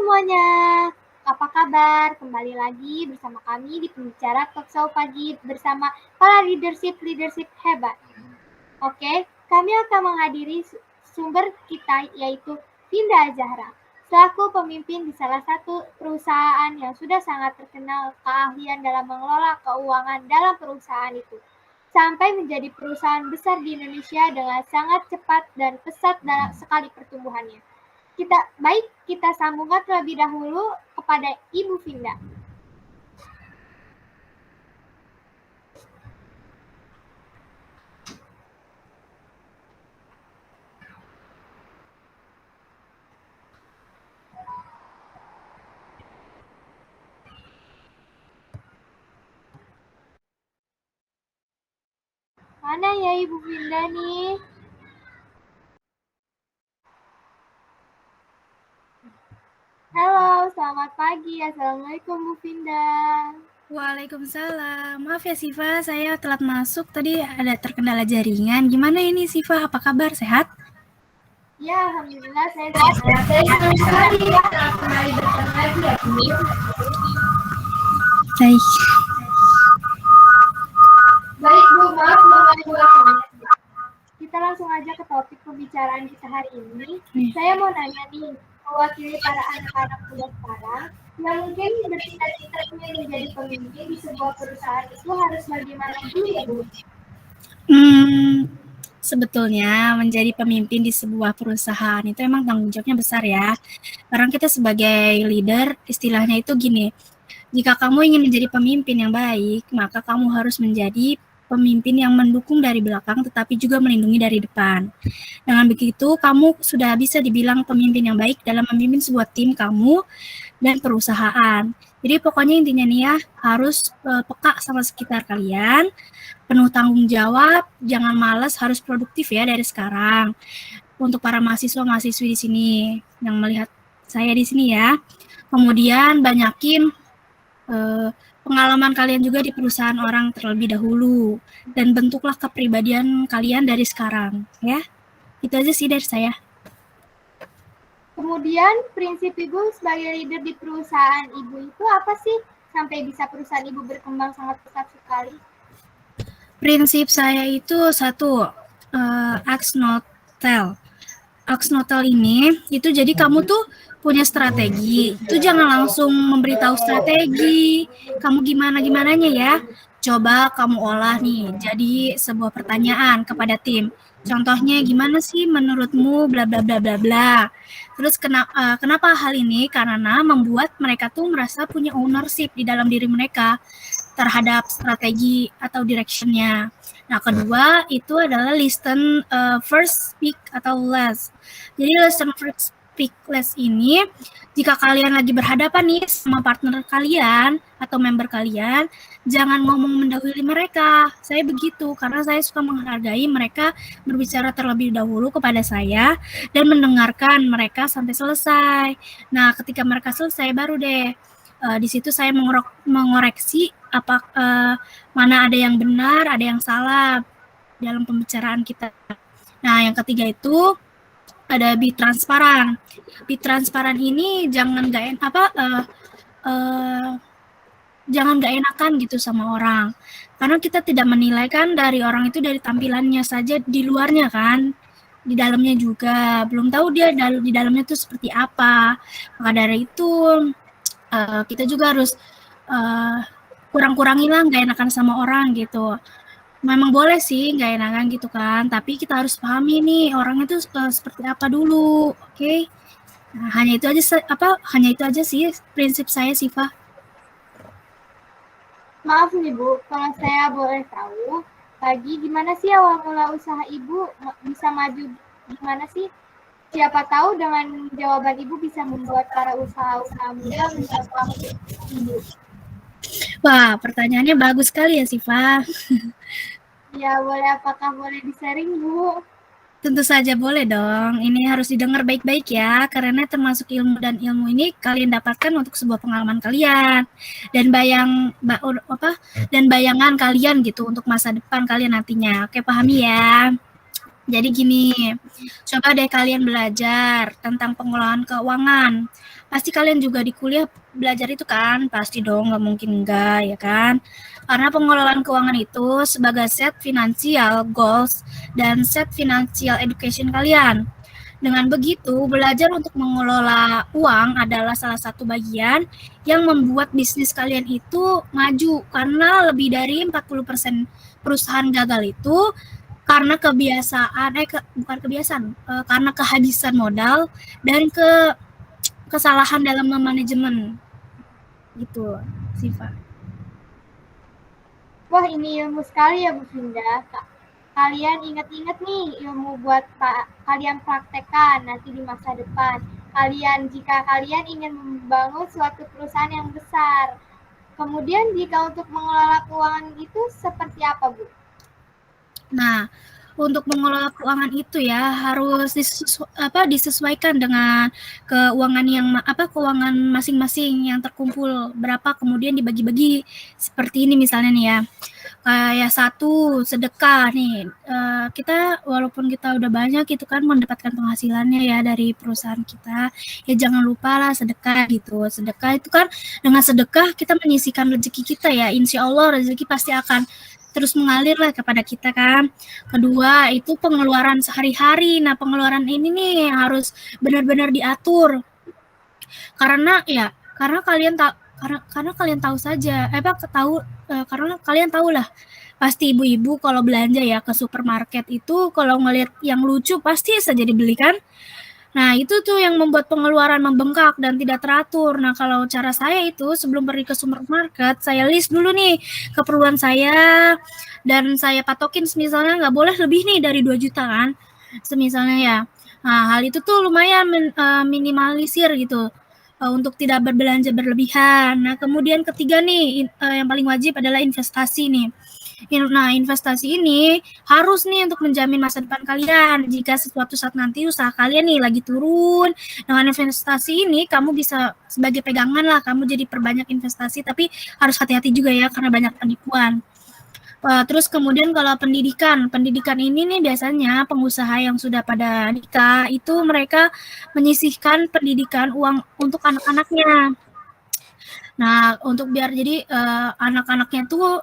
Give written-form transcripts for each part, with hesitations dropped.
semuanya, apa kabar? Kembali lagi bersama kami di Pembicara Talkshow Pagi bersama para leadership hebat. Oke, kami akan menghadiri sumber kita yaitu Vinda Zahra, selaku pemimpin di salah satu perusahaan yang sudah sangat terkenal keahlian dalam mengelola keuangan dalam perusahaan itu, sampai menjadi perusahaan besar di Indonesia dengan sangat cepat dan pesat dalam sekali pertumbuhannya. Kita sambungkan terlebih dahulu kepada Ibu Vinda. Mana ya Ibu Vinda nih? Halo, selamat pagi. Assalamualaikum Bu Vinda. Waalaikumsalam. Maaf ya Siva, saya telat masuk. Tadi ada terkendala jaringan. Gimana ini Siva? Apa kabar? Sehat? Ya, alhamdulillah saya sehat. Saya senang sekali ya kembali bertemu lagi ya Bu. Baik Bu, maaf mengganggu waktunya. Kita langsung aja ke topik pembicaraan kita hari ini. Saya mau nanya nih, mewakili para anak-anak muda sekarang, yang mungkin bercita-cita ingin menjadi pemimpin di sebuah perusahaan itu harus bagaimana dulu ya Bu? Sebetulnya menjadi pemimpin di sebuah perusahaan itu emang tanggung jawabnya besar ya. Karena kita sebagai leader, istilahnya itu gini, jika kamu ingin menjadi pemimpin yang baik, maka kamu harus menjadi pemimpin yang mendukung dari belakang tetapi juga melindungi dari depan. Dengan begitu, kamu sudah bisa dibilang pemimpin yang baik dalam memimpin sebuah tim kamu dan perusahaan. Jadi pokoknya intinya nih ya, harus peka sama sekitar kalian, penuh tanggung jawab, jangan malas, harus produktif ya dari sekarang. Untuk para mahasiswa-mahasiswi di sini yang melihat saya di sini ya, kemudian banyakin pengalaman kalian juga di perusahaan orang terlebih dahulu, dan bentuklah kepribadian kalian dari sekarang ya. Itu aja sih dari saya. Kemudian prinsip Ibu sebagai leader di perusahaan Ibu itu apa sih sampai bisa perusahaan Ibu berkembang sangat pesat sekali? Prinsip saya itu satu, ask not tell. Ask not tell ini, itu jadi kamu tuh punya strategi, itu jangan langsung memberitahu strategi, kamu gimana-gimananya ya. Coba kamu olah nih, jadi sebuah pertanyaan kepada tim. Contohnya gimana sih menurutmu bla bla bla bla bla. Terus kenapa hal ini? Karena membuat mereka tuh merasa punya ownership di dalam diri mereka terhadap strategi atau direction-nya. Nah, kedua itu adalah listen first, speak atau less. Jadi listen first, speak less ini, jika kalian lagi berhadapan nih sama partner kalian atau member kalian, jangan ngomong mendahului mereka. Saya begitu, karena saya suka menghargai mereka berbicara terlebih dahulu kepada saya dan mendengarkan mereka sampai selesai. Nah, ketika mereka selesai, baru deh di situ saya mengoreksi apa mana ada yang benar, ada yang salah dalam pembicaraan kita. Nah, yang ketiga itu ada be transparan. Be transparan ini jangan jangan gak enakan gitu sama orang. Karena kita tidak menilai kan dari orang itu dari tampilannya saja di luarnya kan. Di dalamnya juga belum tahu dia di dalamnya itu seperti apa. Maka dari itu kita juga harus kurang-kurangin lah gak enakan sama orang gitu. Memang boleh sih gak enakan gitu kan, tapi kita harus pahami nih orangnya tuh seperti apa dulu, oke? Nah, hanya itu aja sih prinsip saya, Siva. Maaf nih Bu, kalau saya boleh tahu, lagi gimana sih awal mula usaha Ibu bisa maju gimana sih? Siapa tahu dengan jawaban Ibu bisa membuat para usaha-usaha muda mencontoh Ibu. Wah, pertanyaannya bagus sekali ya, Siva. Ya, apakah boleh di-sharing, Bu? Tentu saja boleh dong. Ini harus didengar baik-baik ya, karena termasuk ilmu dan ilmu ini kalian dapatkan untuk sebuah pengalaman kalian dan bayangan kalian gitu untuk masa depan kalian nantinya. Oke, pahami ya. Jadi gini, coba deh kalian belajar tentang pengelolaan keuangan. Pasti kalian juga di kuliah belajar itu kan? Pasti dong, nggak mungkin enggak, ya kan? Karena pengelolaan keuangan itu sebagai set financial goals dan set financial education kalian. Dengan begitu, belajar untuk mengelola uang adalah salah satu bagian yang membuat bisnis kalian itu maju. Karena lebih dari 40% perusahaan gagal itu karena kebiasaan bukan kebiasaan, karena kehabisan modal dan kesalahan dalam manajemen, gitu, Siva. Wah, ini ilmu sekali ya Bu Finda. Kalian ingat-ingat nih ilmu buat kalian praktekkan nanti di masa depan. Jika kalian ingin membangun suatu perusahaan yang besar. Kemudian jika untuk mengelola keuangan itu seperti apa, Bu? Nah, untuk mengelola keuangan itu ya harus disesuaikan dengan keuangan masing-masing yang terkumpul berapa, kemudian dibagi-bagi seperti ini misalnya nih ya. Kayak satu sedekah nih, kita walaupun kita udah banyak gitu kan mendapatkan penghasilannya ya dari perusahaan kita, ya jangan lupa lah sedekah gitu. Sedekah itu kan dengan sedekah kita menyisihkan rezeki kita ya, insya Allah rezeki pasti akan terus mengalir lah kepada kita kan. Kedua itu pengeluaran sehari-hari. Nah pengeluaran ini nih harus benar-benar diatur karena kalian tahu saja karena kalian tahu lah pasti ibu-ibu kalau belanja ya ke supermarket itu kalau ngelihat yang lucu pasti saja dibeli kan. Nah, itu tuh yang membuat pengeluaran membengkak dan tidak teratur. Nah, kalau cara saya itu sebelum pergi ke supermarket, saya list dulu nih keperluan saya dan saya patokin misalnya nggak boleh lebih nih dari 2 juta kan. Semisalnya ya. Nah, hal itu tuh lumayan minimalisir gitu untuk tidak berbelanja berlebihan. Nah, kemudian ketiga nih yang paling wajib adalah investasi nih. Nah, investasi ini harus nih untuk menjamin masa depan kalian. Jika suatu saat nanti usaha kalian nih lagi turun, dengan investasi ini kamu bisa sebagai pegangan lah, kamu jadi perbanyak investasi, tapi harus hati-hati juga ya karena banyak penipuan. Terus kemudian kalau pendidikan ini nih biasanya pengusaha yang sudah pada nikah itu mereka menyisihkan pendidikan uang untuk anak-anaknya. Nah, untuk biar jadi anak-anaknya tuh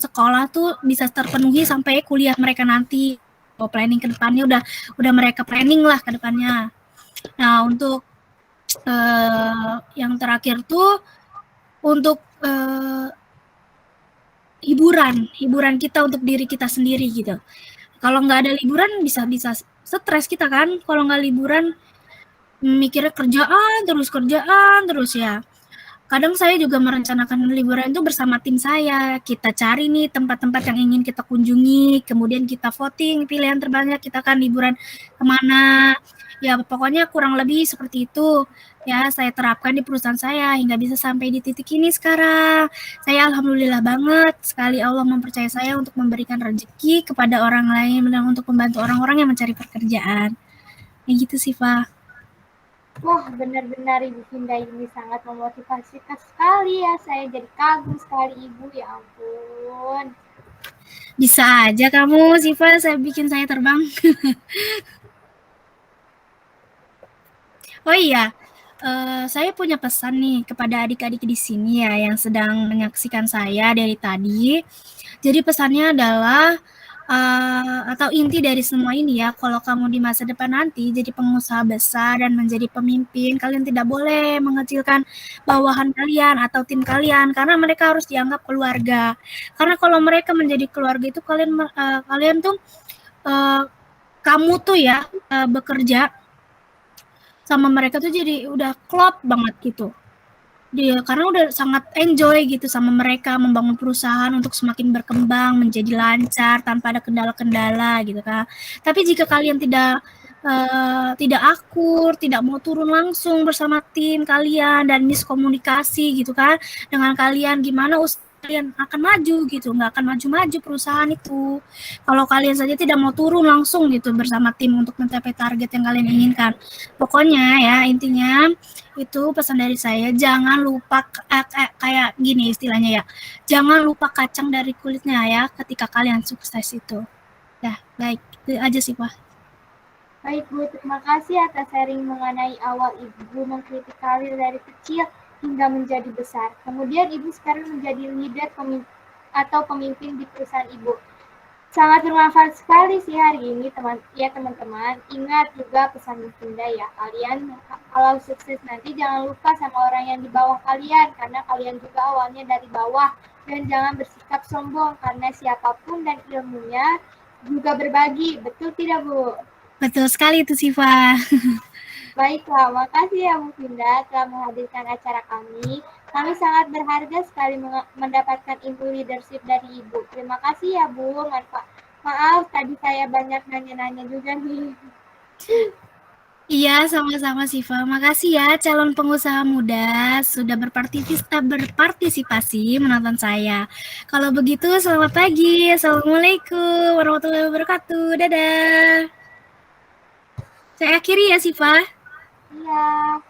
sekolah tuh bisa terpenuhi sampai kuliah mereka nanti. Planning ke depannya udah mereka planning lah ke depannya. Nah, untuk yang terakhir tuh untuk hiburan kita untuk diri kita sendiri gitu. Kalau nggak ada liburan bisa stres kita kan. Kalau nggak liburan mikirnya kerjaan terus ya. Kadang saya juga merencanakan liburan itu bersama tim saya. Kita cari nih tempat-tempat yang ingin kita kunjungi, kemudian kita voting pilihan terbanyak kita akan liburan kemana. Ya pokoknya kurang lebih seperti itu. Ya saya terapkan di perusahaan saya hingga bisa sampai di titik ini sekarang. Saya alhamdulillah banget sekali Allah mempercaya saya untuk memberikan rezeki kepada orang lain dan untuk membantu orang-orang yang mencari pekerjaan. Ya gitu sih, Pak. Wah, benar-benar Ibu Finda ini sangat memotivasi sekali ya. Saya jadi kagum sekali Ibu, ya ampun. Bisa aja kamu, Siva, saya bikin saya terbang. Oh iya, saya punya pesan nih kepada adik-adik di sini ya yang sedang menyaksikan saya dari tadi. Jadi pesannya adalah atau inti dari semua ini ya, kalau kamu di masa depan nanti jadi pengusaha besar dan menjadi pemimpin, kalian tidak boleh mengecilkan bawahan kalian atau tim kalian karena mereka harus dianggap keluarga. Karena kalau mereka menjadi keluarga itu kalian tuh kamu tuh ya bekerja sama mereka tuh jadi udah klop banget gitu. Karena udah sangat enjoy gitu sama mereka membangun perusahaan untuk semakin berkembang, menjadi lancar tanpa ada kendala-kendala gitu kan. Tapi jika kalian tidak akur, tidak mau turun langsung bersama tim kalian dan miskomunikasi gitu kan dengan kalian, gimana kalian akan maju gitu, nggak akan maju-maju perusahaan itu. Kalau kalian saja tidak mau turun langsung gitu bersama tim untuk mencapai target yang kalian inginkan. Pokoknya ya intinya itu pesan dari saya, jangan lupa kayak gini istilahnya ya, jangan lupa kacang dari kulitnya ya ketika kalian sukses itu. Ya, baik. Itu aja sih, Pak. Baik Bu, terima kasih atas sharing mengenai awal Ibu mengkritik karir dari kecil hingga menjadi besar. Kemudian Ibu sekarang menjadi leader atau pemimpin di perusahaan Ibu. Sangat bermanfaat sekali sih hari ini teman-teman. Ingat juga pesan Bunda ya, kalian kalau sukses nanti jangan lupa sama orang yang di bawah kalian, karena kalian juga awalnya dari bawah. Dan jangan bersikap sombong, karena siapapun dan ilmunya juga berbagi. Betul tidak Bu? Betul sekali itu, Siva. Baiklah, makasih ya Bu Finda telah menghadirkan acara kami. Kami sangat berharga sekali mendapatkan ilmu leadership dari Ibu. Terima kasih ya Bu. Maaf, tadi saya banyak nanya-nanya juga nih. Iya, sama-sama Siva. Makasih ya calon pengusaha muda sudah berpartisipasi menonton saya. Kalau begitu, selamat pagi. Assalamualaikum warahmatullahi wabarakatuh. Dadah. Saya akhiri ya, Siva. Iya.